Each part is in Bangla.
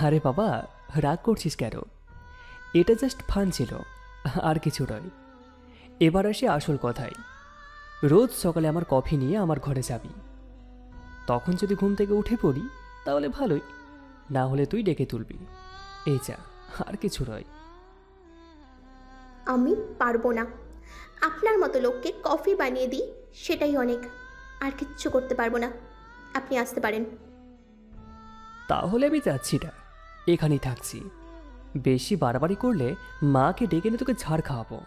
আরে বাবা, রাগ করছিস কেন? এটা জাস্ট ফান ছিল, আর কিছু নয়। এবার আসি আসল কথায়। রোজ সকালে আমার কফি নিয়ে আমার ঘরে যাবি। তখন যদি ঘুম থেকে উঠে পড়ি তাহলে ভালোই, না হলে তুই ডেকে তুলবি। এই যা, আর কিছু নয়। আমি পারবো না। আপনার মতো লোককে কফি বানিয়ে দিই, সেটাই অনেক। আর কিচ্ছু করতে পারবো না। আপনি আসতে পারেন। তাহলে আমি যাচ্ছি না, এখানেই থাকছি। বেশি বাড়াবাড়ি করলে মাকে ডেকে এনে তোকে ঝাড় খাওয়াবো।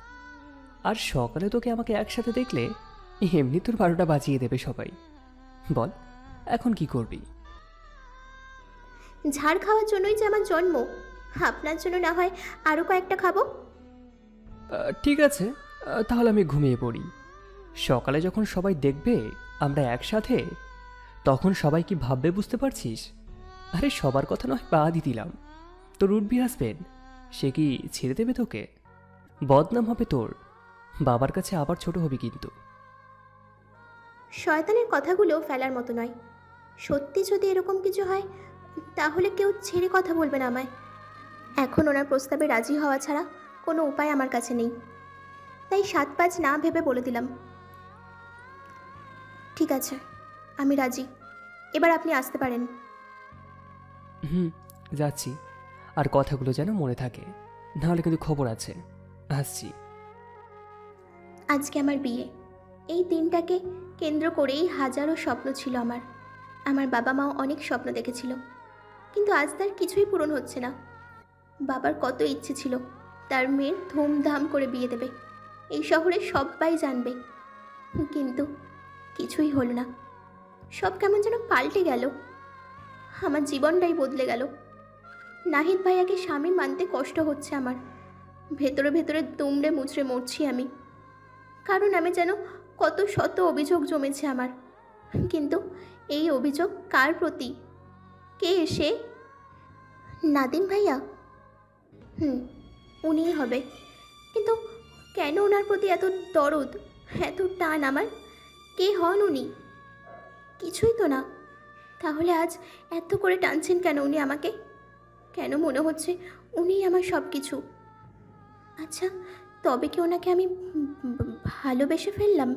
আর সকালে তোকে আমাকে একসাথে দেখলে এমনি তোর 12টা বাজিয়ে দেবে সবাই। বল, এখন কি করবি? ঝাড় খাওয়ার জন্যই যে আমার জন্ম। আপনার জন্য না হয় আরও কয়েকটা খাবো। ঠিক আছে, তাহলে আমি ঘুমিয়ে পড়ি। সকালে যখন সবাই দেখবে আমরা একসাথে, তখন সবাই কি ভাববে বুঝতে পারছিস? আরে সবার কথা নয় বাদই দিলাম, তোর উঠবি হাসবেন, সে কি ছেড়ে দেবে তোকে? বদনাম হবে তোর, বাবার কাছে আবার ছোট হবি কিন্তু। শয়তানের কথাগুলো ফেলার মতো নয়। সত্যি যদি এরকম কিছু হয়, তাহলে কেউ ছেড়ে কথা বলবে না আমায়। এখন ওনার প্রস্তাবে রাজি হওয়া ছাড়া কোনো উপায় আমার কাছে নেই। তাই 7-5 না ভেবে বলে দিলাম, ঠিক আছে, আমি রাজি। এবার আপনি আসতে পারেন। হুম, যাচ্ছি। আর কথাগুলো যেন মনে থাকে, নাহলে কিন্তু খবর আছে। আসছি। আজকে আমার বিয়ে। এই দিনটাকে কেন্দ্র করেই হাজারো স্বপ্ন ছিল আমার। আমার বাবা মাও অনেক স্বপ্ন দেখেছিল, কিন্তু আজ তার কিছুই পূরণ হচ্ছে না। বাবার কত ইচ্ছে ছিল তার মেয়ের ধুমধাম করে বিয়ে দেবে, এই শহরে সবাই জানবে। কিন্তু কিছুই হলো না। সব কেমন যেন পাল্টে গেল। আমার জীবনটাই বদলে গেল। নাহিদ ভাইয়াকে স্বামী মানতে কষ্ট হচ্ছে আমার। ভেতরে ভেতরে দুমড়ে মুচড়ে মরছি আমি। কারণ আমি যেন কত শত অভিযোগ জমেছে আমার। কিন্তু এই অভিযোগ কার প্রতি? কে এসে? নাদিম ভাইয়া? হুম, উনিই হবে। কিন্তু কেন ওনার প্রতি এত দরদ, এত টান আমার? কে হন উনি? কিছুই তো না। তাহলে আজ এত করে টানছেন কেন উনি আমাকে? কেন মনে হচ্ছে উনিই আমার সব কিছু? আচ্ছা, তবে কি ওনাকে আমি ভালোবেসে ফেললাম?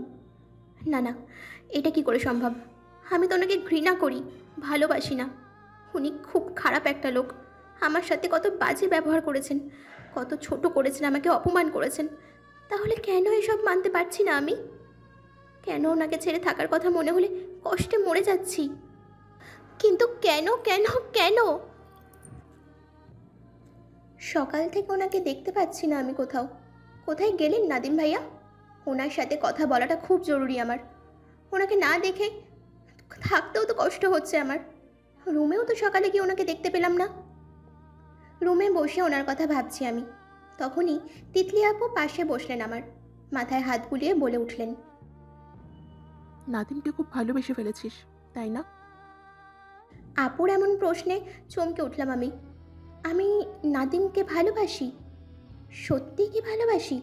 না না, এটা কি করে সম্ভব? আমি তো ওনাকে ঘৃণা করি, ভালোবাসি না। উনি খুব খারাপ একটা লোক। আমার সাথে কত বাজে ব্যবহার করেছেন, কত ছোট করেছেন, আমাকে অপমান করেছেন। তাহলে কেন এসব মানতে পারছি না আমি? কেন ওনাকে ছেড়ে থাকার কথা মনে হলে কষ্টে মরে যাচ্ছি? কিন্তু কেন কেন কেন? সকাল থেকে ওনাকে দেখতে পাচ্ছি না আমি কোথাও। কোথায় গেলেন নাদিম ভাইয়া? ওনার সাথে কথা বলাটা খুব জরুরি আমার। ওনাকে না দেখে থাকতেও তো কষ্ট হচ্ছে আমার। রুমেও তো সকালে গিয়ে ওনাকে দেখতে পেলাম না। রুমে বসে ওনার কথা ভাবছি আমি। তখনই তিতলি আপু পাশে বসলেন আমার। মাথায় হাত বুলিয়ে বলে উঠলেন, নাদিমকে খুব ভালোবেসে ফেলেছিস, তাই না? আপুর এমন প্রশ্নে চমকে উঠলাম আমি। আমি নাদিমকে ভালোবাসি? সত্যি কি ভালোবাসি?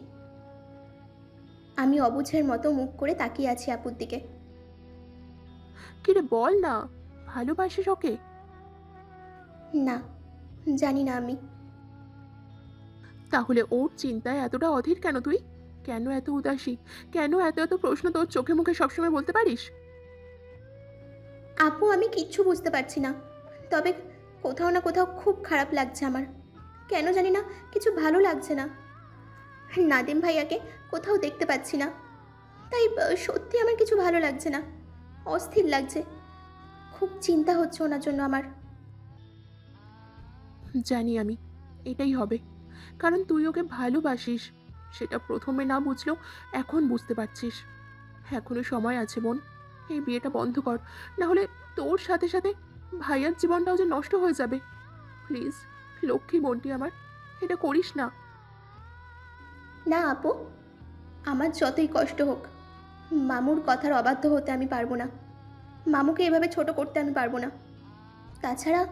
আমি অবুঝের মতো মুখ করে তাকিয়ে আছি আপুর দিকে। কিরে বল না, ভালোবাসিস ওকে? না, জানি না আমি। তাহলে ওর চিন্তায় এতটা অধীর কেন তুই? কেন এত উদাসী? কেন এত এত প্রশ্ন তোর চোখে মুখে সবসময় বলতে পারিস? আপু, আমি কিচ্ছু বুঝতে পারছি না। তবে কোথাও না কোথাও খুব খারাপ লাগছে আমার। কেন জানি না, কিছু ভালো লাগছে না। নাদিম ভাইয়াকে কোথাও দেখতে পাচ্ছি না। তাই সত্যি আমার কিছু ভালো লাগছে না। অস্থির লাগছে। খুব চিন্তা হচ্ছে ওনার জন্য আমার। জানি আমি, এটাই হবে। কারণ তুই ওকে ভালোবাসিস। সেটা প্রথমে না বুঝলেও এখন বুঝতে পারছিস। এখনো সময় আছে বোন, এই বিয়েটা বন্ধ কর। না হলে তোর সাথে সাথে ভাইয়ার জীবনটাও যে নষ্ট হয়ে যাবে। প্লিজ, লক্ষ্মী বোনটি আমার, এটা করিস না। না আপু, আমার যতই কষ্ট হোক, মামুর কথার অবাধ্য হতে আমি পারবো না। মামুকে এভাবে ছোট করতে আমি পারবো না। তাছাড়া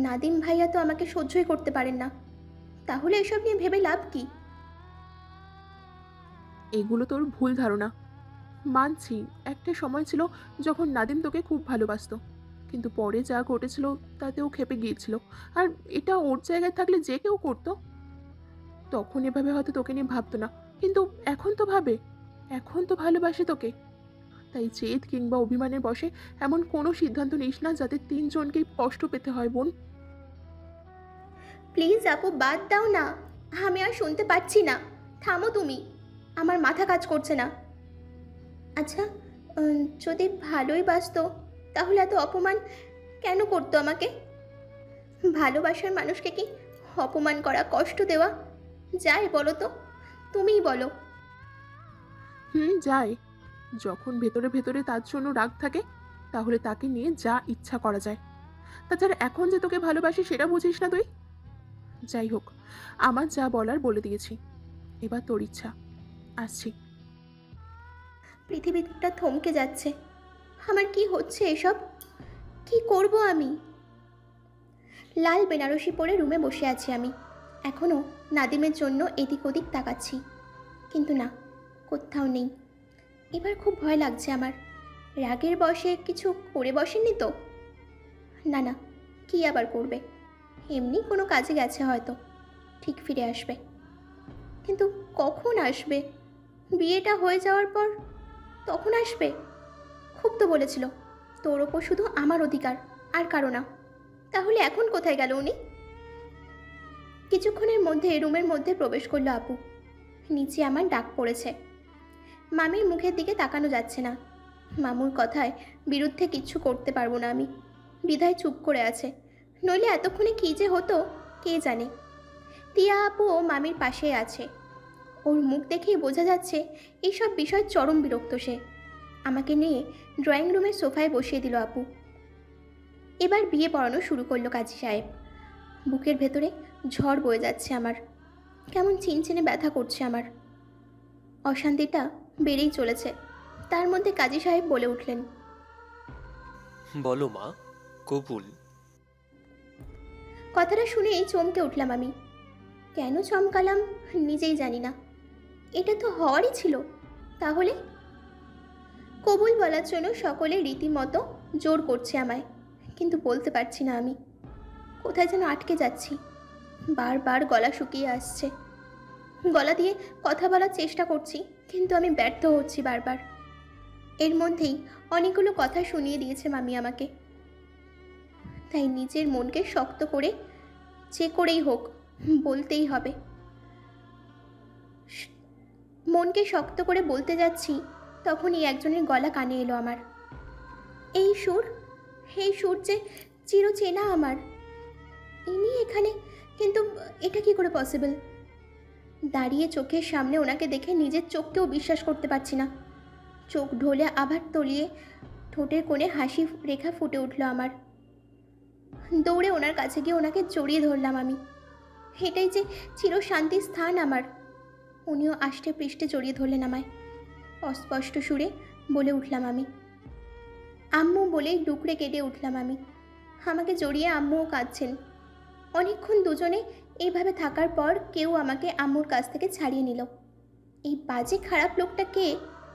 নাদিম ভাইয়া তো আমাকে সহ্যই করতে পারেন না। তাহলে এসব নিয়ে ভেবে লাভ কি? এগুলো তোর ভুল ধারণা। মানছি একটা সময় ছিল যখন নাদিম তোকে খুব ভালোবাসতো, কিন্তু পরে যা ঘটেছিল তাতে ও ক্ষেপে গিয়েছিল। আর এটা ওর জায়গায় থাকলে যে কেউ করতো। তখন এভাবে হয়তো তোকে নিয়ে ভাবতো না, কিন্তু এখন তো ভাবে। এখন তো ভালোবাসে তোকে। তাই জেদ কিংবা অভিমানের বশে এমন কোনো সিদ্ধান্ত নিস না যাতে তিনজনকেই কষ্ট পেতে হয় বোন। প্লিজ আপু, বাদ দাও না। আমি আর শুনতে পাচ্ছি না। থামো তুমি। আমার মাথা কাজ করছে না। আচ্ছা, যদি ভালোই বাসতো তাহলে এত অপমান কেন করতো আমাকে? ভালোবাসার মানুষকে কি অপমান করা, কষ্ট দেওয়া যায় বলো তো? তুমিই বলো। যায়। যখন ভেতরে ভেতরে তার জন্য রাগ থাকে, তাহলে তাকে নিয়ে যা ইচ্ছা করা যায়। তাছাড়া এখন যে তোকে ভালোবাসি সেটা বুঝিস না তুই। যাই হোক, আমার যা বলার বলে দিয়েছি, এবার তোর ইচ্ছা। আসছি। পৃথিবীটা থমকে যাচ্ছে। আমার কি হচ্ছে এসব? কি করব আমি? লাল বেনারসি পরে রুমে বসে আছি আমি। এখনও নাদিমের জন্য এদিক ওদিক তাকাচ্ছি, কিন্তু না, কোথাও নেই। এবার খুব ভয় লাগছে আমার। রাগের বশে কিছু করে বসেননি তো? না না, কি আবার করবে? এমনি কোনো কাজে গেছে হয়তো, ঠিক ফিরে আসবে। কিন্তু কখন আসবে? বিয়েটা হয়ে যাওয়ার পর তখন আসবে? খুব তো বলেছিল তোর ওপর শুধু আমার অধিকার, আর কারো না। তাহলে এখন কোথায় গেল উনি? কিছুক্ষণের মধ্যে রুমের মধ্যে প্রবেশ করলো আপু। নিচে আমার ডাক পড়েছে। মামির মুখের দিকে তাকানো যাচ্ছে না। মামুর কথায় বিরুদ্ধে কিচ্ছু করতে পারবো না আমি, বিধায় চুপ করে আছে। নইলে এতক্ষণে কী যে হতো কে জানে। টিয়া আপুও মামির পাশে আছে। ওর মুখ দেখেই বোঝা যাচ্ছে এইসব বিষয় চরম বিরক্ত সে। আমাকে নিয়ে ড্রয়িং রুমের সোফায় বসিয়ে দিল আপু। এবার বিয়ে পড়ানো শুরু করলো কাজী সাহেব। বুকের ভেতরে ঝড় বয়ে যাচ্ছে আমার। কেমন চিনচিনে ব্যথা করছে আমার। অশান্তিটা বেড়েই চলেছে। তার মধ্যে কাজী সাহেব বলে উঠলেন, বলো মা, কবুল। কথাটা শুনেই চমকে উঠলাম আমি। কেন চমকালাম নিজেই জানি না। এটা তো হওয়ারই ছিল। তাহলে কবুল বলার জন্য সকলে রীতিমতো জোর করছে আমায়, কিন্তু বলতে পারছি না আমি। কোথায় যেন আটকে যাচ্ছি। বারবার গলা শুকিয়ে আসছে। গলা দিয়ে কথা বলার চেষ্টা করছি, কিন্তু আমি ব্যর্থ হচ্ছি বারবার। এর মধ্যেই অনেকগুলো কথা শুনিয়ে দিয়েছে মামি আমাকে। তাই নিজের মনকে শক্ত করে যে করেই হোক বলতেই হবে। মনকে শক্ত করে বলতে যাচ্ছি, তখনই একজনের গলা কানে এলো আমার। এই সুর, এই সুর যে চিরচেনা আমার। ইনি এখানে, কিন্তু এটা কি করে পসিবল? দাঁড়িয়ে চোখের সামনে ওনাকে দেখে নিজের চোখকেও বিশ্বাস করতে পারছি না। চোখ ঢোলে আবার তলিয়ে ঠোঁটের কোণে হাসি রেখা ফুটে উঠল আমার। দৌড়ে ওনার কাছে গিয়ে ওনাকে জড়িয়ে ধরলাম আমি। এটাই যে চির শান্তির স্থান আমার। উনিও আষ্টে পৃষ্ঠে জড়িয়ে ধরলেন আমায়। অস্পষ্ট সুরে বলে উঠলাম আমি, আম্মু বলেই ডুকরে কেটে উঠলাম আমি। আমাকে জড়িয়ে আম্মুও কাঁদছেন। অনেকক্ষণ দুজনে এইভাবে থাকার পর কেউ আমাকে আম্মুর কাছ থেকে ছাড়িয়ে নিল। এই বাজে খারাপ লোকটা কে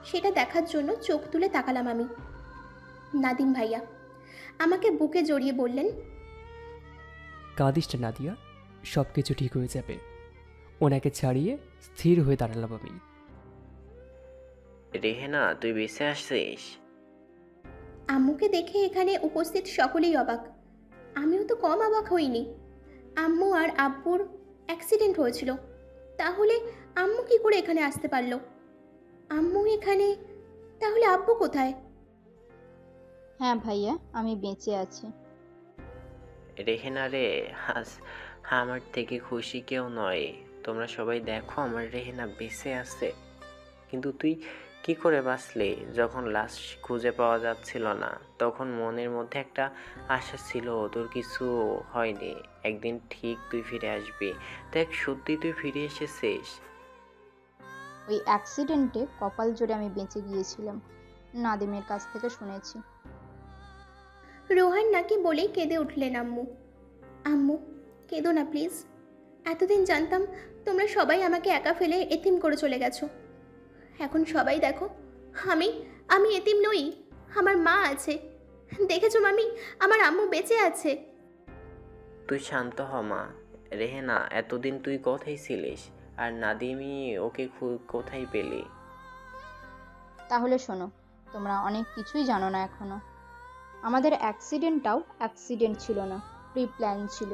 সেটা দেখার জন্য চোখ তুলে তাকালাম আমি। নাদিম ভাইয়া আমাকে বুকে জড়িয়ে বললেন, কাঁদিস না নাদিয়া, সব কিছু ঠিক হয়ে যাবে। ওনাকে ছাড়িয়ে স্থির হয়ে দাঁড়ালাম আমি। রেহেনা, তুই বেঁচে আসছিস? আম্মুকে দেখে এখানে উপস্থিত সকলেই অবাক। আমিও তো কম অবাক হইনি। আম্মু আর আব্বুর অ্যাক্সিডেন্ট হয়েছিল, তাহলে আম্মু কি করে এখানে আসতে পারলো? আম্মু এখানে, তাহলে আব্বু কোথায়? হ্যাঁ ভাইয়া, আমি বেঁচে আছি। রেহেনা রে, আজ আমার থেকে খুশি কেউ নয়। তোমরা সবাই দেখো আমার রেহেনা বেঁচে আছে। কিন্তু তুই কি করে বাঁচলি? যখন লাশ খুঁজে পাওয়া যাচ্ছিল না, তখন মনের মধ্যে একটা আশা ছিল তোর কিছু হয়নি, একদিন ঠিক তুই ফিরে আসবি। দেখ, সত্যি তুই ফিরে এসেছিস। ওই অ্যাক্সিডেন্টে কপাল জোরে আমি বেঁচে গিয়েছিলাম, নাদিমের কাছ থেকে শুনেছি। রোহান নাকি বলেই কেঁদে উঠলেন আম্মু। আম্মু কেঁদো না প্লিজ। এতদিন জানতাম তোমরা সবাই আমাকে একা ফেলে এতিম করে চলে গেছো। এখন সবাই দেখো আমি আমি এতিম নই। আমার মা আছে, দেখেছো মামি, আমার আম্মু বেঁচে আছে। তুই শান্ত হ মা। রেহেনা, এতদিন তুই কোথায় ছিলিস? আর নাদিমি ওকে কোথায় পেলি? তাহলে শোনো, তোমরা অনেক কিছুই জানো না এখনো। আমাদের অ্যাক্সিডেন্টটাও অ্যাক্সিডেন্ট ছিল না, প্রি প্ল্যান ছিল।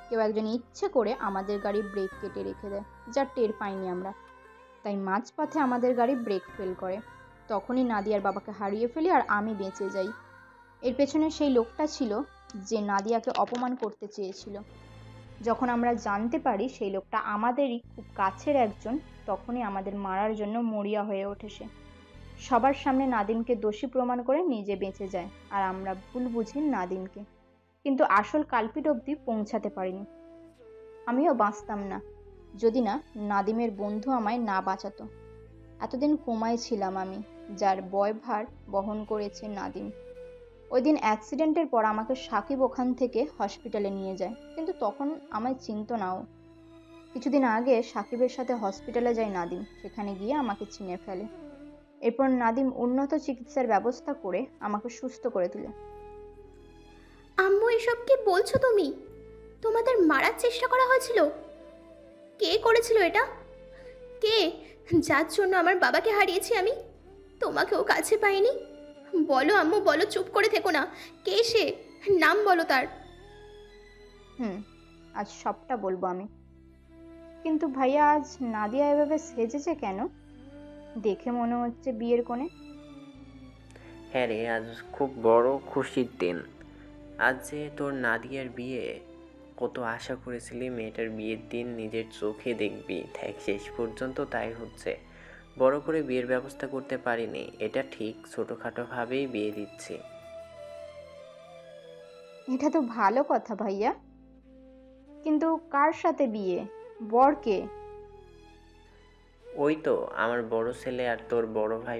কেউ একজন ইচ্ছে করে আমাদের গাড়ি ব্রেক কেটে রেখে দেয়, যা টের পাইনি আমরা। তাই মাঝপথে আমাদের গাড়ি ব্রেক ফেল করে। তখনই নাদিয়ার বাবাকে হারিয়ে ফেলি আর আমি বেঁচে যাই। এর পেছনে সেই লোকটা ছিল যে নাদিয়াকে অপমান করতে চেয়েছিল। যখন আমরা জানতে পারি সেই লোকটা আমাদেরই খুব কাছের একজন, তখনই আমাদের মারার জন্য মরিয়া হয়ে ওঠে সে। সবার সামনে নাদিমকে দোষী প্রমাণ করে নিজে বেঁচে যায়, আর আমরা ভুল বুঝি নাদিমকে। কিন্তু আসল কালপিট অবধি পৌঁছাতে পারিনি। আমিও বাঁচতাম না যদি না নাদিমের বন্ধু আমায় না বাঁচাতো। এতদিন কোমায় ছিলাম আমি, যার বয়ভার বহন করেছে নাদিম। ওই দিন অ্যাক্সিডেন্টের পর আমাকে সাকিব ওখান থেকে হসপিটালে নিয়ে যায়, কিন্তু তখন আমায় চিনতো নাও। কিছুদিন আগে সাকিবের সাথে হসপিটালে যায় নাদিম, সেখানে গিয়ে আমাকে চিনে ফেলে। এরপর নাদিম উন্নত চিকিৎসার ব্যবস্থা করে আমাকে সুস্থ করে তোলে। আম্মু, এসব কি বলছো তুমি? তোমাদের মারার চেষ্টা করা হয়েছিল? কে করেছিল এটা? কে? যার জন্য আমার বাবাকে হারিয়েছি আমি? তোমাকেও কাছে পাইনি? বলো আম্মু, বলো, চুপ করে থেকো না। কে সে? নাম বলো তার। আজ সবটা বলবো আমি। কিন্তু ভাইয়া, আজ নাদিয়া এভাবে সেজেছে কেন? দেখে মনে হচ্ছে বিয়ের কোণে। হ্যাঁ রে, আজ খুব বড় খুশির দিন। আজ যে তোর নাদিয়ার বিয়ে। কত আশা করেছিলি মেয়েটার বিয়ের দিন নিজের চোখে দেখবি, দেখ শেষ পর্যন্ত তাই হচ্ছে। বড় করে বিয়ের ব্যবস্থা করতে পারিনি, এটা ঠিক, ছোটোখাটো ভাবেই বিয়ে দিচ্ছি। এটা তো ভালো কথা ভাইয়া, কিন্তু কার সাথে বিয়ে? বর কে? ওই তো আমার বড় ছেলে আর তোর বড় ভাই।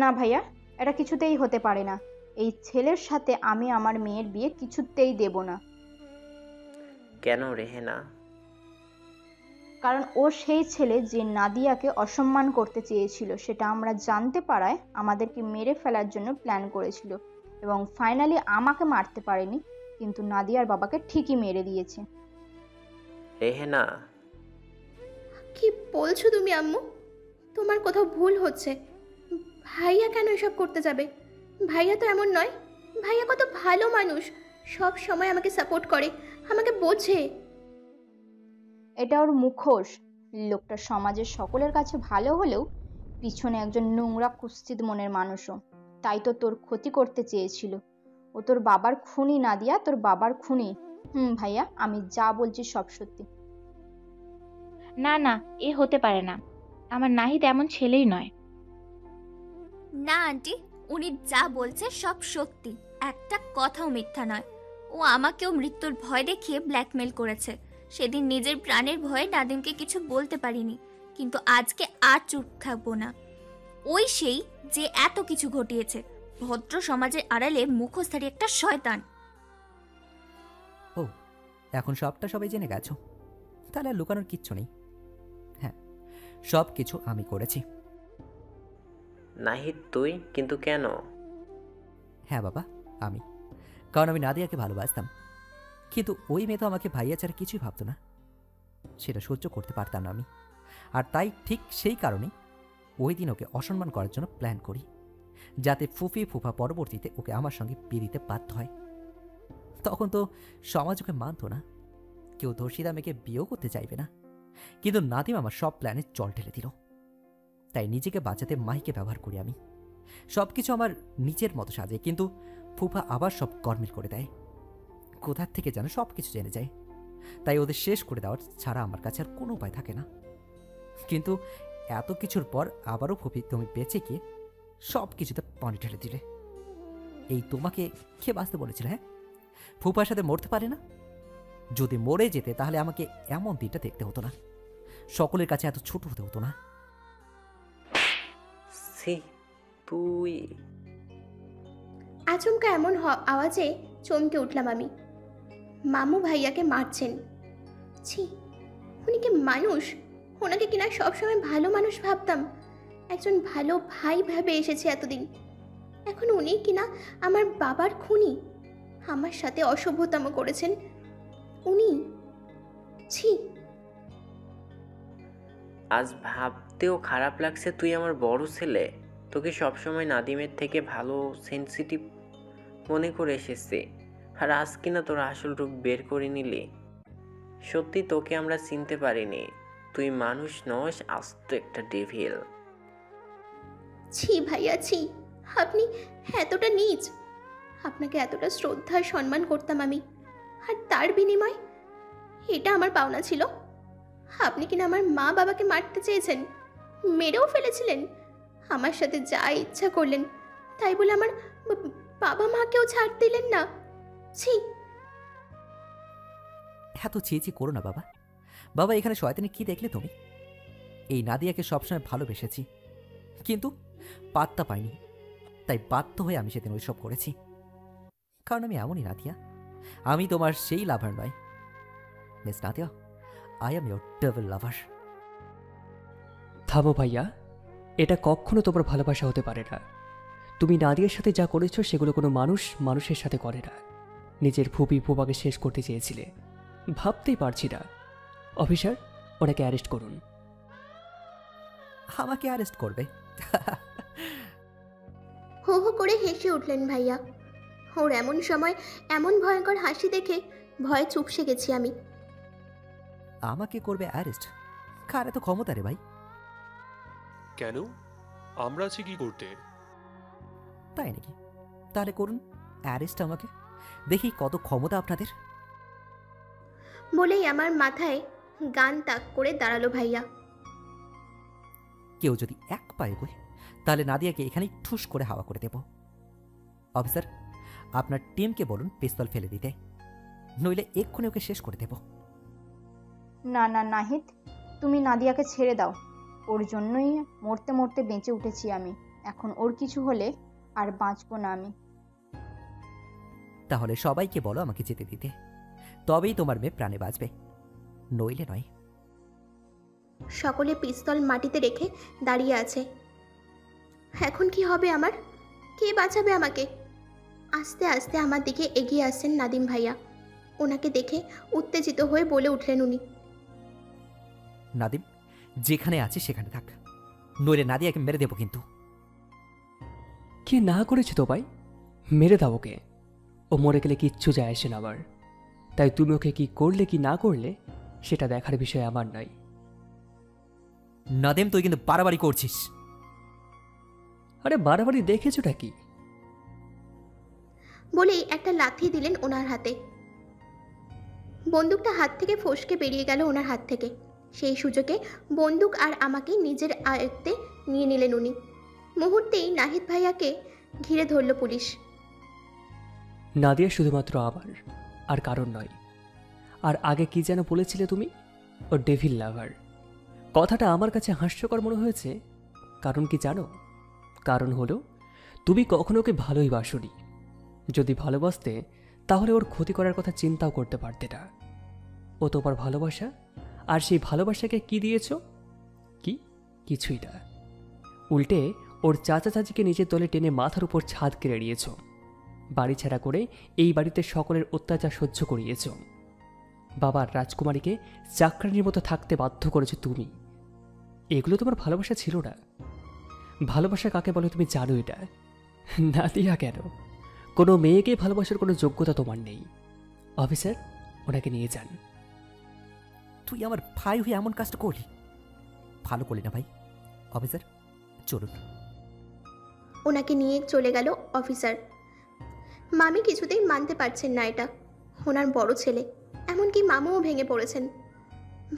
না ভাইয়া, এটা কিছুতেই হতে পারে না। এই ছেলের সাথে আমি আমার মেয়ের বিয়ে কিছুতেই দেব না। কেন রেহেনা? কারণ ও সেই ছেলে যে নাদিয়াকে অসম্মান করতে চেয়েছিল, সেটা আমরা জানতে পারায় আমাদেরকে মেরে ফেলার জন্য প্ল্যান করেছিল, এবং ফাইনালি আমাকে মারতে পারেনি, কিন্তু নাদিয়ার বাবাকে ঠিকই মেরে দিয়েছে। রেহেনা, কি বলছো তুমি আম্মু? তোমার কোথাও ভুল হচ্ছে। ভাইয়া কেন এসব করতে যাবে? ভাইয়া তো এমন নয়। ভাইয়া কত ভালো মানুষ, সব সময় আমাকে সাপোর্ট করে, আমাকে বোঝে। এটা ওর মুখোশ। লোকটা সমাজের সকলের কাছে ভালো হলেও পিছনে একজন নোংরা কুৎসিত মনের মানুষও। তাই তো তোর ক্ষতি করতে চেয়েছিল। ও তোর বাবার খুনি নাদিয়া, তোর বাবার খুনি। ভাইয়া, আমি যা বলছি সব সত্যি। না না, এ হতে পারে না। আমার নাহিদ এমন ছেলেই নয়। না আন্টি, উনি যা বলছে সব সত্যি, একটা কথাও মিথ্যা নয়। ও আমাকেও মৃত্যুর ভয় দেখিয়ে ব্ল্যাকমেল করেছে। সেদিন নিজের প্রাণের ভয়ে নাদিমকে কিছু বলতে পারিনি, কিন্তু আজকে আর চুপ থাকবো না। ওই সেই যে এত কিছু ঘটিয়েছে, ভদ্র সমাজের আড়ালে মুখোশধারী একটা শয়তান। ও, এখন সবটা সবাই জেনে গেছো? তাহলে আর লুকানোর কিচ্ছু নেই। হ্যাঁ, সব কিছু আমি করেছি। নাহিদ তুই? কিন্তু কেন? হ্যাঁ বাবা, আমি। কারণ আমি নাদিয়াকে ভালোবাসতাম, কিন্তু ওই মেয়ে তো আমাকে ভাইয়া ছাড়া কিছুই ভাবতো না। সেটা সহ্য করতে পারতাম না আমি। আর তাই ঠিক সেই কারণেই ওই দিন ওকে অসম্মান করার জন্য প্ল্যান করি, যাতে ফুফা পরবর্তীতে ওকে আমার সঙ্গে বিয়ে দিতে বাধ্য হয়। তখন তো সমাজ ওকে মানত না, কেউ ধর্ষিতা মেয়েকে বিয়েও করতে চাইবে না। কিন্তু নাদিম আমার সব প্ল্যানে জল ঢেলে দিল। তাই নিজেকে বাঁচাতে মাহিকে ব্যবহার করি আমি। সব কিছু আমার নিজের মতো সাজে, কিন্তু ফুফা আবার সব গরমিল করে দেয়। কোথার থেকে যেন সব কিছু জেনে যায়। তাই ওদের শেষ করে দেওয়ার ছাড়া আমার কাছে আর কোনো উপায় থাকে না। কিন্তু এত কিছুর পর আবারও ফুফি তুমি বেঁচে গিয়ে সব কিছুতে পানি ঢেলে দিলে। এই তোমাকে কে বাঁচতে বলেছিল? হ্যাঁ, ফুফার সাথে মরতে পারে না? যদি মরে যেতে তাহলে আমাকে এমন দিনটা দেখতে হতো না, সকলের কাছে এত ছোট হতে হতো না। সি, তুই? আচমকা এমন আওয়াজে চমকে উঠলাম আমি। মামু ভাইয়াকে মারছেন। ছি, উনি কি মানুষ? ওনাকে কিনা সবসময় ভালো মানুষ ভাবতাম, একজন ভালো ভাই ভেবে এসেছি এতদিন। এখন উনি কিনা আমার বাবার খুনি, আমার সাথে অসভ্যতম করেছেন উনি। ছি। আজ ভাবতেও খারাপ লাগছে, তুই আমার বড় ছেলে, তোকে সবসময় নাদিমের থেকে ভালো সেনসিটিভ মনে করে এসেছে, আর আজ কিনা তোর আসল রূপ বের করে নিলি। সত্যি তোকে আমরা চিনতে পারিনি, তুই মানুষ নস, আস্ত একটা ডেভিল। ছি ভাইয়া ছি, আপনি এতটা নীচ। আপনাকে এতটা শ্রদ্ধা আর সম্মান করতাম আমি, আর তার বিনিময় এটা আমার পাওনা ছিল। আপনি কিনা আমার মা বাবাকে মারতে চেয়েছেন, মেরেও ফেলেছিলেন। আমার সাথে যা ইচ্ছা করলেন, তাই বলে আমার বাবা মাকেও ছাড় দিলেন না। ছি। এত চেয়েচি করো না বাবা। বাবা, এখানে শয়তানি কি দেখলে তুমি? এই নাদিয়াকে সবসময় ভালোবেসেছি, কিন্তু পাত্তা পাইনি, তাই বাধ্য হয়ে আমি সেদিন ওইসব করেছি। কারণ আমি এমনই নাদিয়া, আমি তোমার সেই লাভার নয়। Miss Nadia, I am your double lover. থামো ভাইয়া, এটা কখনো তোমার ভালোবাসা হতে পারে না। তুমি নাদিয়ার সাথে যা করেছো সেগুলো কোনো মানুষ মানুষের সাথে করে না। নিজের ফুপি ফুপাকে শেষ করতে চেয়েছিলে, ভাবতেই পারছি না। অফিসার, ওনাকে অ্যারেস্ট করুন। আমাকে অ্যারেস্ট করবে? হো হো করে হেসে উঠলেন ভাইয়া। ওর এমন সময় এমন ভয়ঙ্কর হাসি দেখে ভয়ে চুপসে গেছি আমি। আমাকে করবে অ্যারেস্ট? কার এত ক্ষমতা রে ভাই? কেন, আমরা আছি কি করতে? তাই নাকি? তাহলে করুন অ্যারেস্ট আমাকে, দেখি কত ক্ষমতা আপনাদের। বলেই আমার মাথায় গান তাক করে দাঁড়ালো ভাইয়া। কেউ যদি এক পায়ে এগোয়, তাহলে নাদিয়াকে এখানেই ঠুস করে হাওয়া করে দেব। অফিসার, আপনার টিমকে বলুন পিস্তল ফেলে দিতে, নইলে এক্ষুনি ওকে শেষ করে দেব। না না নাহিদ, তুমি নাদিয়াকে ছেড়ে দাও। ওর জন্যই মরতে মরতে বেঁচে উঠেছি আমি। এখন ওর কিছু হলে আর বাঁচবো না আমি। তাহলে সবাইকে বলো আমাকে যেতে দিতে, তবেই তোমার মেয়ে প্রাণে বাঁচবে, নইলে নয়। সকলে পিস্তল মাটিতে রেখে দাঁড়িয়ে আছে। এখন কি হবে আমার? কে বাঁচাবে আমাকে? আস্তে আস্তে আমার দিকে এগিয়ে আসছেন নাদিম ভাইয়া। ওনাকে দেখে উত্তেজিত হয়ে বলে উঠলেন উনি, নাদিম, যেখানে আছে সেখানে থাক, নইলে নাদিয়াকে মেরে দেবো কিন্তু। কে না করেছে তো ভাই? মেরে দাও ওকে। ও মরে গেলে কিচ্ছু যায় আসে না আবার। তাই তুমি ওকে কি করলে কি না করলে সেটা দেখার বিষয় আমার নাই। নাদিম, তুই কিন্তু বাড়াবাড়ি করছিস। আরে বাড়াবাড়ি দেখেছোটা কি? বলেই একটা লাথি দিলেন ওনার হাতে। বন্দুকটা হাত থেকে ফসকে বেরিয়ে গেল ওনার হাত থেকে। সেই সুযোগে বন্দুক আর আমাকে নিজের আয়ত্তে নিয়ে নিলেন উনি। মুহূর্তেই নাহিদ ভাইয়াকে ঘিরে ধরল পুলিশ। নাদিয়া শুধুমাত্র আমার, আর কারণ নয়। আর আগে কি যেন বলেছিলে তুমি? ও ডেভিল লাভার। কথাটা আমার কাছে হাস্যকর মনে হয়েছে। কারণ কি জানো? কারণ হলো তুমি কখনো ওকে ভালোই বাসনি। যদি ভালোবাসতে তাহলে ওর ক্ষতি করার কথা চিন্তাও করতে পারতে না। ও তোমার ভালোবাসা, আর সেই ভালোবাসাকে কি দিয়েছ? কি? কিছুই না। উল্টে ওর চাচা চাচিকে নিজের দলে টেনে মাথার উপর ছাদ কেড়ে নিয়েছ। বাড়ি ছাড়া করে এই বাড়িতে সকলের অত্যাচার সহ্য করিয়েছ। বাবার রাজকুমারীকে চাকরানির মতো থাকতে বাধ্য করেছ তুমি। এগুলো তোমার ভালোবাসা ছিল না। ভালোবাসা কাকে বলে তুমি জানো এটা? নাদিয়া কেন, কোনো মেয়েকে ভালোবাসার কোনো যোগ্যতা তোমার নেই। অফিসার, ওনাকে নিয়ে যান। তুই আমার ভাই হয়ে এমন কাজটা করলি? ভালো করলি না ভাই। অফিসার, চলুন। ওনাকে নিয়ে চলে গেল অফিসার। মামি কিছুতেই মানতে পারছেন না এটা। ওনার বড় ছেলে, এমনকি মামুও ভেঙে পড়েছেন।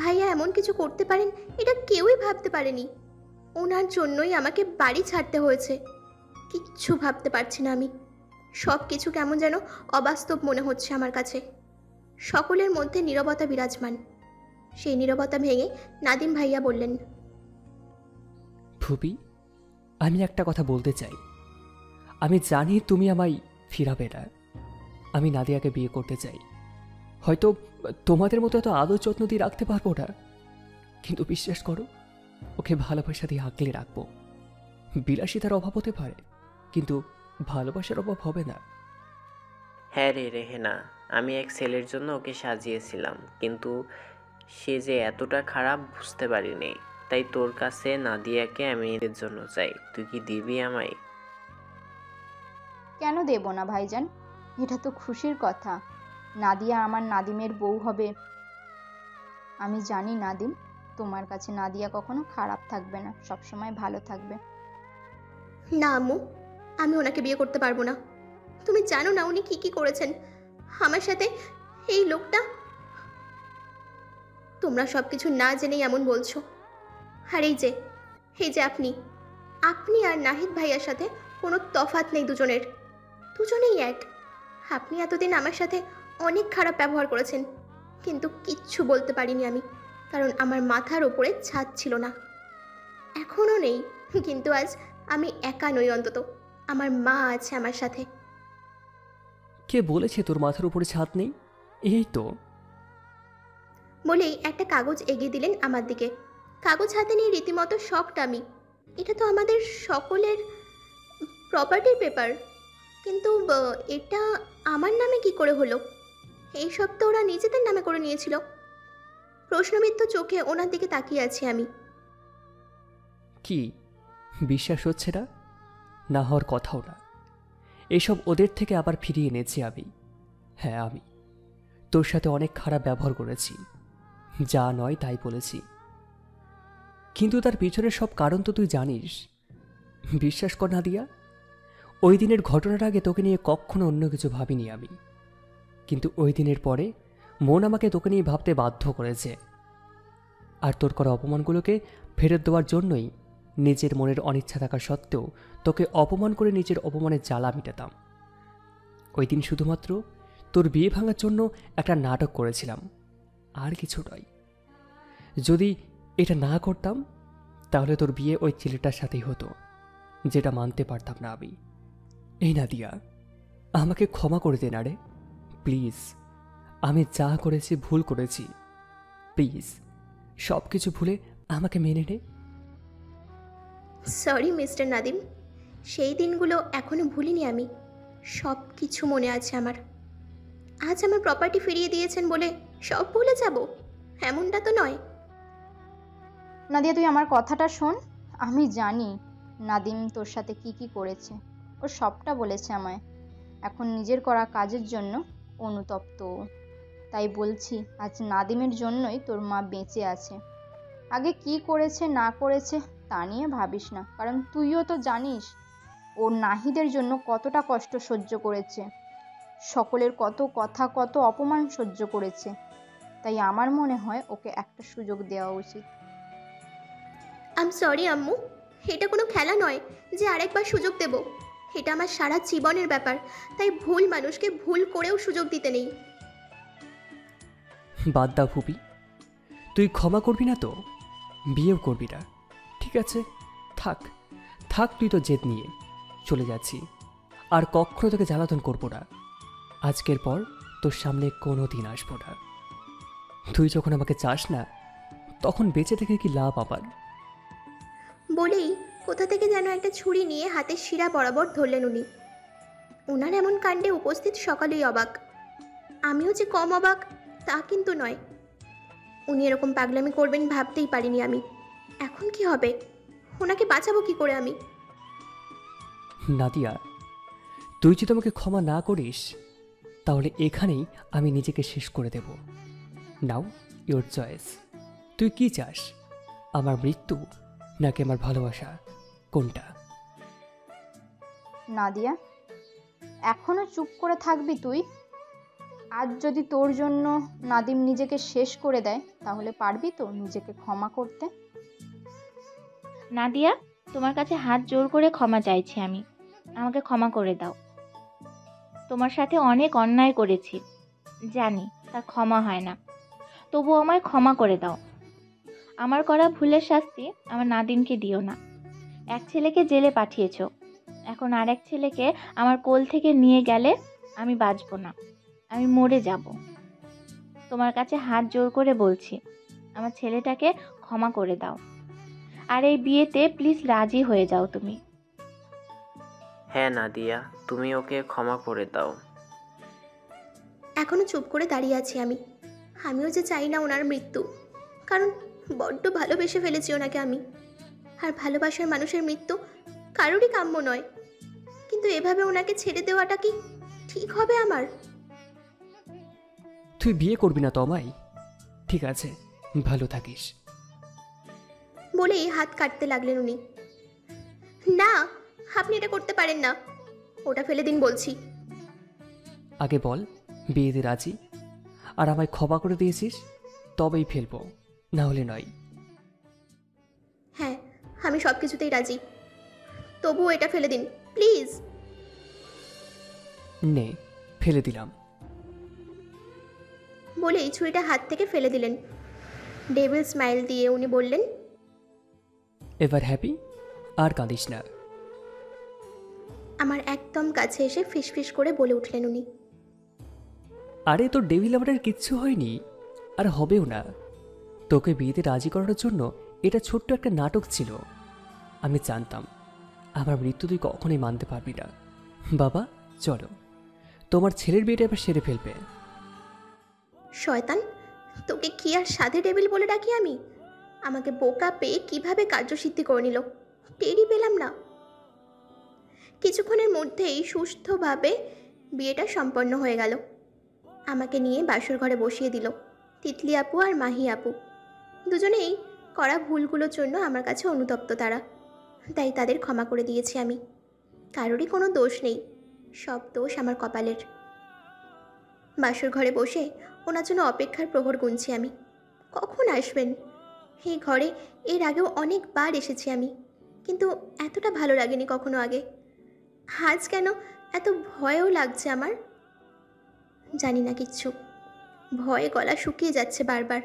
ভাইয়া এমন কিছু করতে পারেন এটা কেউই ভাবতে পারেনি। ওনার জন্যই আমাকে বাড়ি ছাড়তে হয়েছে। কিচ্ছু ভাবতে পারছি না আমি। সব কিছু কেমন যেন অবাস্তব মনে হচ্ছে আমার কাছে। সকলের মধ্যে নীরবতা বিরাজমান। সেই নীরবতা ভেঙে নাদিম ভাইয়া বললেন, ফুপি, আমি একটা কথা বলতে চাই। আমি জানি তুমি আমায় ফিরাবে না। আমি নাদিয়াকে বিয়ে করতে চাই। হয়তো তোমাদের মতো এত আদর যত্ন দিয়ে রাখতে পারবো না, কিন্তু বিশ্বাস করো, ওকে ভালোবাসা দিয়ে আগলে রাখবো। বিলাসিতার অভাব হতে পারে, কিন্তু ভালোবাসার অভাব হবে না। হ্যাঁ রে রেহেনা, আমি এক ছেলের জন্য ওকে সাজিয়েছিলাম, কিন্তু সে যে এতটা খারাপ বুঝতে পারিনি। তাই তোর কাছে নাদিয়াকে আমি এর জন্য চাই, তুই কি দিবি আমায়? কেন দেব না ভাইজান? এটা তো খুশির কথা। নাদিয়া আমার নাদিমের বউ হবে। আমি জানি নাদিম, তোমার কাছে নাদিয়া কখনো খারাপ থাকবে না, সবসময় ভালো থাকবে। না আম্মু, আমি ওনাকে বিয়ে করতে পারবো না। তুমি জানো না উনি কি কি করেছেন আমার সাথে। এই লোকটা, তোমরা সব কিছু না জেনেই এমন বলছো। আর এই যে আপনি আপনি আর নাহিদ ভাইয়ার সাথে কোনো তফাৎ নেই, দুজনেই এক। আপনি এতদিন আমার সাথে অনেক খারাপ ব্যবহার করেছেন, কিন্তু কিচ্ছু বলতে পারিনি আমি, কারণ আমার মাথার ওপরে ছাদ ছিল না। এখনও নেই, কিন্তু আজ আমি একা নই, অন্তত আমার মা আছে আমার সাথে। কে বলেছে তোর মাথার উপরে ছাদ নেই? এই তো। বলেই একটা কাগজ এগিয়ে দিলেন আমার দিকে। কাগজ হাতে নিয়ে রীতিমতো শকড আমি। এটা তো আমাদের সকলের প্রপার্টির পেপার, কিন্তু এটা আমার নামে কি করে হলো? এই সব তো ওরা নিজেদের নামে করে নিয়েছিল। প্রশ্নবিদ্ধ চোখে ওনার দিকে তাকিয়ে আছি আমি। কি বিশ্বাস হচ্ছে না? না হওয়ার কথাও না। এসব ওদের থেকে আবার ফিরিয়ে এনেছি আমি। হ্যাঁ, আমি তোর সাথে অনেক খারাপ ব্যবহার করেছি, যা নয় তাই বলেছি, কিন্তু তার পিছনের সব কারণ তো তুই জানিস। বিশ্বাস কর নাদিয়া, ওই দিনের ঘটনার আগে তোকে নিয়ে কখনো অন্য কিছু ভাবিনি আমি, কিন্তু ওই দিনের পরে মন আমাকে তোকে নিয়ে ভাবতে বাধ্য করেছে। আর তোর করা অপমানগুলোকে ফেরত দেওয়ার জন্যই নিজের মনের অনিচ্ছা থাকা সত্ত্বেও তোকে অপমান করে নিজের অপমানের জ্বালা মেটাতাম। ওই দিন শুধুমাত্র তোর বিয়ে ভাঙার জন্য একটা নাটক করেছিলাম, আর কিছু নয়। যদি এটা না করতাম তাহলে তোর বিয়ে ওই ছেলেটার সাথেই হতো, যেটা মানতে পারতাম না আমি। এই নাদিয়া, আমাকে ক্ষমা করে দে না রে, প্লিজ। আমি যা করেছি ভুল করেছি, প্লিজ সব কিছু ভুলে আমাকে মেনে নে। সরি মিস্টার নাদিম, সেই দিনগুলো এখনো ভুলিনি আমি। সব কিছু মনে আছে আমার। আজ আমার প্রপার্টি ফিরিয়ে দিয়েছেন বলে সব ভুলে যাব, এমনটা তো নয়। নাদিয়া, তুই আমার কথাটা শোন। আমি জানি নাদিম তোর সাথে কি কি করেছে, ও সবটা বলেছে আমায়। এখন নিজের করা কাজের জন্য অনুতপ্ত ও। তাই বলছি, আজ নাদিমের জন্যই তোর মা বেঁচে আছে। আগে কি করেছে না করেছে তা নিয়ে ভাবিস না, কারণ তুইও তো জানিস ও নাহিদের জন্য কতটা কষ্ট সহ্য করেছে, সকলের কত কথা, কত অপমান সহ্য করেছে। তাই আমার মনে হয় ওকে একটা সুযোগ দেওয়া উচিত। আই এম সরি আম্মু, এটা কোনো খেলা নয় যে আরেকবার সুযোগ দেব। এটা আমার সারা জীবনের ব্যাপার, তাই ভুল মানুষকে ভুল করেও সুযোগ দিতে নেই। বাদ দাও ভুবি, তুই ক্ষমা করবি না তো বিয়েও করবি না। ঠিক আছে, থাক থাক, তুই তো জেদ নিয়ে চলে যাচ্ছি। আর কখনো তোকে জ্বালাতন করবো না। আজকের পর তোর সামনে কোনো দিন আসবো না। তুই যখন আমাকে চাস না, তখন বেঁচে থেকে কি লাভ আবার? বলেই কোথা থেকে যেন একটা ছুরি নিয়ে হাতের শিরা বরাবর ধরলেন উনি। ওনার এমন কাণ্ডে উপস্থিত সকলেই অবাক। আমিও যে কম অবাক তা কিন্তু নয়। উনি এরকম পাগলামি করবেন ভাবতেই পারিনি আমি। এখন কি হবে? ওনাকে বাঁচাবো কি করে আমি? নাদিয়া, তুই যদি আমাকে ক্ষমা না করিস তাহলে এখানেই আমি নিজেকে শেষ করে দেব। নাও ইয়োর চয়েস। তুই কি চাস, আমার মৃত্যু নাকি আমার ভালোবাসা, কোনটা? নাদিয়া, এখনো চুপ করে থাকবি তুই? আজ যদি তোর জন্য নাদিম নিজেকে শেষ করে দেয়, তাহলে পারবি তো নিজেকে ক্ষমা করতে? নাদিয়া, তোমার কাছে হাত জোর করে ক্ষমা চাইছি আমি। আমাকে ক্ষমা করে দাও। তোমার সাথে অনেক অন্যায় করেছি, জানি তা ক্ষমা হয় না, তবু আমায় ক্ষমা করে দাও। আমার করা ভুলের শাস্তি আমার নাদিমকে দিও না। এক ছেলেকে জেলে পাঠিয়েছো, এখন আর এক ছেলেকে আমার কোল থেকে নিয়ে গেলে আমি বাঁচব না, আমি মরে যাব। তোমার কাছে হাত জোর করে বলছি, আমার ছেলেটাকে ক্ষমা করে দাও। আর এই বিয়েতে প্লিজ রাজি হয়ে যাও তুমি। হ্যাঁ নাদিয়া, তুমি ওকে ক্ষমা করে দাও। এখনও চুপ করে দাঁড়িয়ে আছি আমি। আমিও যে চাই না ওনার মৃত্যু, কারণ বড্ড ভালোবেসে ফেলেছি ওনাকে আমি। আর ভালোবাসার মানুষের মৃত্যু কারোরই কাম্য নয়, কিন্তু এভাবে ওনাকে ছেড়ে দেওয়াটা কি ঠিক হবে আমার? তুই বিয়ে করবি না তো আমায়? ঠিক আছে, ভালো থাকিস। বলেই হাত কাটতে লাগলেন উনি। না, আপনি এটা করতে পারেন না, ওটা ফেলে দিন বলছি। আগে বল বিয়েতে রাজি, আর আমায় ক্ষমা করে দিয়েছিস তবেই ফেলবো, না হলে নয়। হ্যাঁ, আমি সব কিছুতেই রাজি, তবুও এটা ফেলে দিন প্লিজ। নে, ফেলে দিলাম। বলেই ছুরিটা হাত থেকে ফেলে দিলেন। ডেভিল স্মাইল দিয়ে উনি বললেন, এবার হ্যাপি, আর কাঁদিস না। আমার একদম কাছে এসে ফিসফিস করে বলে উঠলেন উনি, আরে তোর ডেভিল আমাদের কিচ্ছু হয়নি, আর হবেও না। তোকে বিয়েতে রাজি করানোর জন্য এটা ছোট্ট একটা নাটক ছিল। আমি জানতাম আমার মৃত্যু তুই কখনোই মানতে পারবি না। বাবা চলো, তোমার ছেলের বিয়েটা এবার সেরে ফেলবে। শয়তান, তোকে কি আর সাধে ডেভিল বলে ডাকি আমি? আমাকে বোকা পেয়ে কিভাবে কার্যসিদ্ধি করে নিল, টেরই পেলাম না। কিছুক্ষণের মধ্যেই সুস্থভাবে বিয়েটা সম্পন্ন হয়ে গেল। আমাকে নিয়ে বাসর ঘরে বসিয়ে দিল তিতলি আপু আর মাহি আপু। দুজনেই করা ভুলগুলোর জন্য আমার কাছে অনুতপ্ত তারা, তাই তাদের ক্ষমা করে দিয়েছি আমি। কারোরই কোনো দোষ নেই, সব দোষ আমার কপালের। বাসর ঘরে বসে ওনার জন্য অপেক্ষার প্রহর গুনছি আমি। কখন আসবেন? এই ঘরে এর আগেও অনেকবার এসেছি আমি, কিন্তু এতটা ভালো লাগেনি কখনো আগে। আজ কেন এত ভয়ও লাগছে আমার, জানি না কিচ্ছু। ভয়ে গলা শুকিয়ে যাচ্ছে বারবার।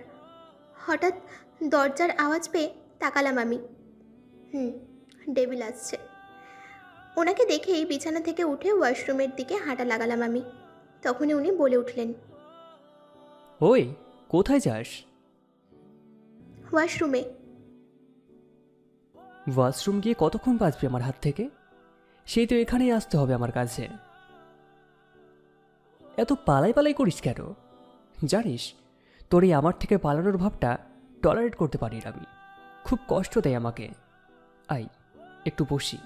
হঠাৎ দরজার আওয়াজ পেয়ে তাকালাম আমি। ডেভিল আসছে। ওনাকে দেখেই বিছানা থেকে উঠে ওয়াশরুমের দিকে হাঁটা লাগালাম আমি। তখনই উনি বলে উঠলেন, ওই কোথায় যাস? ওয়াশরুমে। ওয়াশরুম গিয়ে কতক্ষণ বাঁচবি আমার হাত থেকে? সেই তো এখানেই আসতে হবে আমার কাছে। এত পালাই পালাই করিস কেন? জানিস তোর এই আমার থেকে পালানোর ভাবটা টলারেট করতে পারি না আমি, খুব কষ্ট দেয় আমাকে। আই একটু বসি।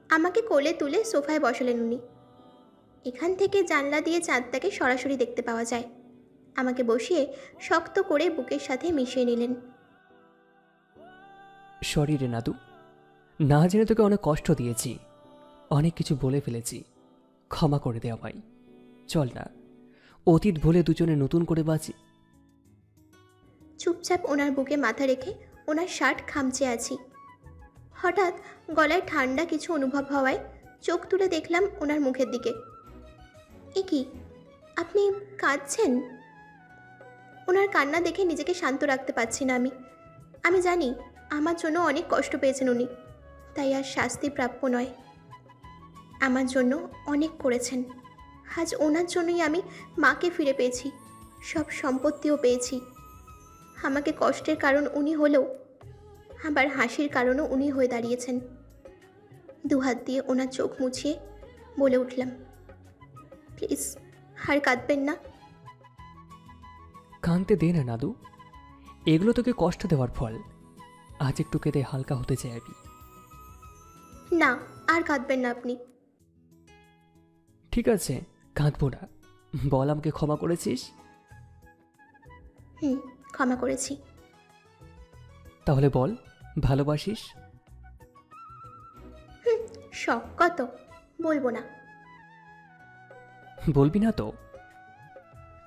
আমাকে কোলে তুলে সোফায় বসালেন উনি। এখান থেকে জানলা দিয়ে চাঁদটাকে সরাসরি দেখতে পাওয়া যায়। আমাকে বসিয়ে শক্ত করে বুকের সাথে মিশিয়ে নিলেন। সরি রে নাদু, না জেনে তোকে অনেক কষ্ট দিয়েছি, অনেক কিছু বলে ফেলেছি, ক্ষমা করে দে আমায়। চল না, অতীত ভুলে দুজনে নতুন করে বাঁচি। চুপচাপ ওনার বুকে মাথা রেখে ওনার শার্ট খামচে আছি। হঠাৎ গলায় ঠান্ডা কিছু অনুভব হওয়ায় চোখ তুলে দেখলাম ওনার মুখের দিকে। এ কি, আপনি কাঁদছেন? ওনার কান্না দেখে নিজেকে শান্ত রাখতে পারছি না আমি। আমি জানি আমার জন্য অনেক কষ্ট পেয়েছেন উনি, তাই আর শাস্তি প্রাপ্য নয়। আমার জন্য অনেক করেছেন। আজ ওনার জন্যই আমি মাকে ফিরে পেয়েছি, সব সম্পত্তিও পেয়েছি। আমাকে কষ্টের কারণ উনি হলেও আবার হাসির কারণও উনি হয়ে দাঁড়িয়েছেন। দুহাত দিয়ে ওনার চোখ মুছিয়ে বলে উঠলাম, প্লিজ আর কাঁদবেন না। কাঁদতে দে না নাদু, এগুলো তোকে কষ্ট দেওয়ার ফল। আজ একটু কেঁদে হালকা হতে চাই আমি। না, আর কাঁদবেন না আপনি। ঠিক আছে, কাঁদবো না। বল আমাকে ক্ষমা করেছিস? ক্ষমা করেছি। তাহলে বল ভালোবাসিস? শখ কত, বলবো না। বলবি না তো?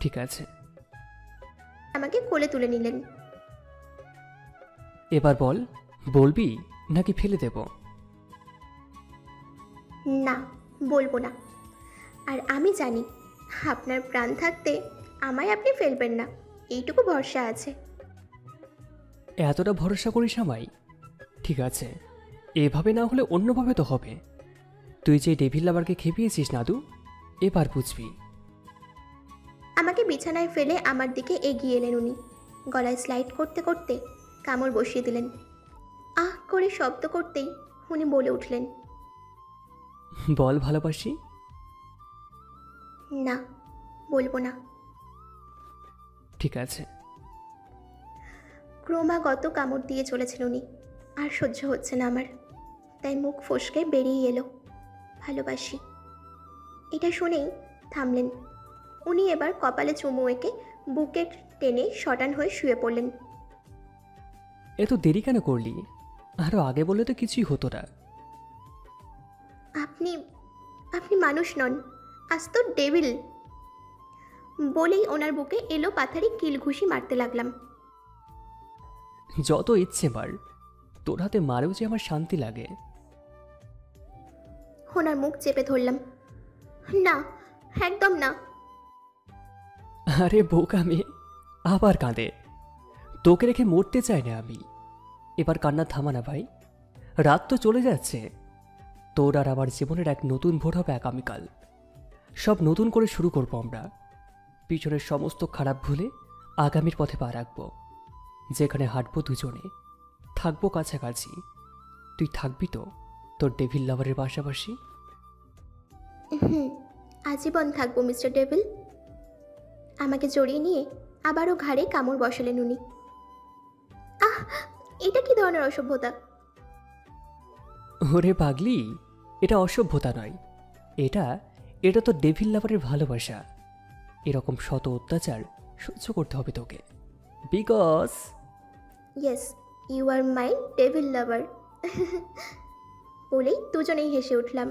ঠিক আছে। আমাকে কোলে তুলে নিলেন। এবার বল, বলবি নাকি ফেলে দেব? না, বলবো না। আর আমি জানি আপনার প্রাণ থাকতে আমায় আপনি ফেলবেন না, এইটুকু ভরসা আছে। এতটা ভরসা করিস আমায়? ঠিক আছে, এভাবে না হলে অন্যভাবে তো হবে। তুই যে ডেভিল লাভারকে খেপিয়েছিস নাদু, এবার বুঝবি। আমাকে বিছানায় ফেলে আমার দিকে এগিয়ে এলেন উনি। গলায় স্লাইড করতে করতে কামড় বসিয়ে দিলেন। আহ করে শব্দ করতেই উনি বলে উঠলেন, বল ভালোবাসি। না, বলবো না। ঠিক আছে। ক্রমাগত কামড় দিয়ে চলেছেন উনি। আর সহ্য হচ্ছে না আমার, তাই মুখ ফসকে বেরিয়ে এলো, ভালোবাসি। এটা শুনেই থামলেন। উনি এবার কপালে চুমু এঁকে বুকে টেনে শটান হয়ে শুয়ে পড়লেন। এত দেরি কেন করলি? আরও আগে বললে তো কিছুই হতো না। আপনি আপনি মানুষ নন, আজ তো ডেভিল। বলেই ওনার বুকে এলো পাথারি কিল ঘুষি মারতে লাগলাম। যত ইচ্ছে মার, তোর হাতে মারেও যে আমার শান্তি লাগে। ওনার মুখ চেপে ধরলাম। না, একদম না। আরে বোকা মেয়ে, আবার কাঁদে। তোকে রেখে মরতে চাই না আমি। এবার কান্না থামা না ভাই, রাত তো চলে যাচ্ছে। তোর আর আমার জীবনের এক নতুন ভোর হবে আগামীকাল। সব নতুন করে শুরু করবো আমরা। পিছনের সমস্ত খারাপ ভুলে আগামীর পথে পা রাখবো, যেখানে হাঁটবো দুজনে, থাকবো কাছাকাছি। তুই থাকবি তো তোর ডেভিল লাভারের পাশাপাশি? আজীবন থাকবো মিস্টার ডেভিল। আমাকে জড়িয়ে নিয়ে আবারও ঘাড়ে কামড় বসালেন উনি। আহ, এটা কি ধরনের অসভ্যতা? ওরে পাগলি, এটা অসভ্যতা নয়, এটা এটা তো ডেভিল লাভারের ভালোবাসা। এরকম শত অত্যাচার সহ্য করতে হবে তোকে, because yes, you are my devil lover. বলেই দুজনেই হেসে উঠলাম।